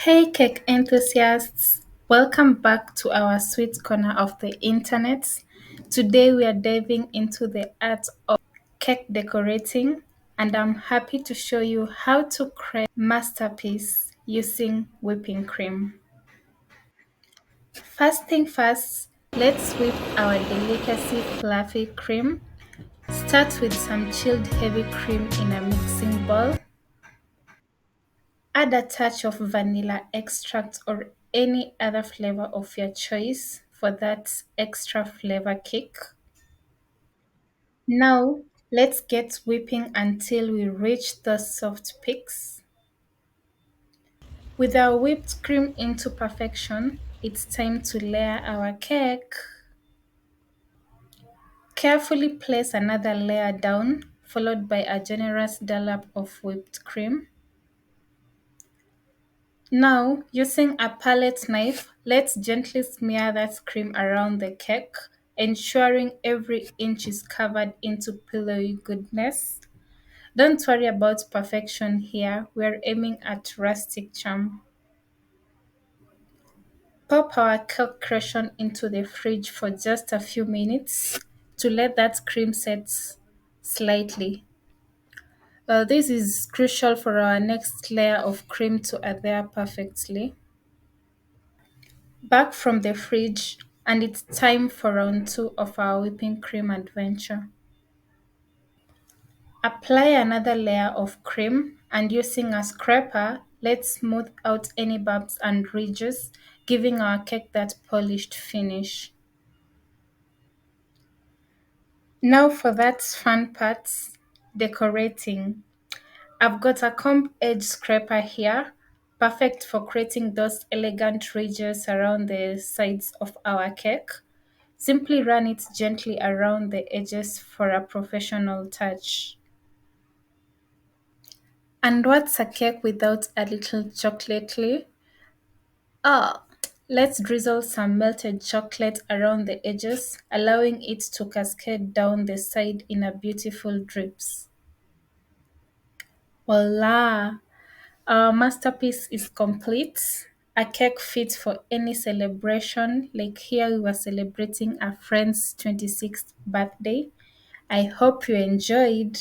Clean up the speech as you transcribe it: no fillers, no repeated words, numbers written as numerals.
Hey, cake enthusiasts! Welcome back to our sweet corner of the internet. Today we are diving into the art of cake decorating, and I'm happy to show you how to create a masterpiece using whipping cream. First thing first, let's whip our delicacy fluffy cream. Start with some chilled heavy cream in a mixing bowl. Add a touch of vanilla extract or any other flavor of your choice for that extra flavor kick. Now, let's get whipping until we reach the soft peaks. With our whipped cream into perfection, it's time to layer our cake. Carefully place another layer down, followed by a generous dollop of whipped cream. Now, using a palette knife, let's gently smear that cream around the cake, ensuring every inch is covered into pillowy goodness. Don't worry about perfection here, we're aiming at rustic charm. Pop our cake creation into the fridge for just a few minutes to let that cream set slightly. This is crucial for our next layer of cream to adhere perfectly. Back from the fridge, and it's time for round two of our whipping cream adventure. Apply another layer of cream, and using a scraper, let's smooth out any bumps and ridges, giving our cake that polished finish. Now for that fun part, decorating. I've got a comb edge scraper here, perfect for creating those elegant ridges around the sides of our cake. Simply run it gently around the edges for a professional touch. And what's a cake without a little chocolately? Ah, let's drizzle some melted chocolate around the edges, allowing it to cascade down the side in a beautiful drips. Voila! Our masterpiece is complete. A cake fit for any celebration, like here we were celebrating a friend's 26th birthday. I hope you enjoyed.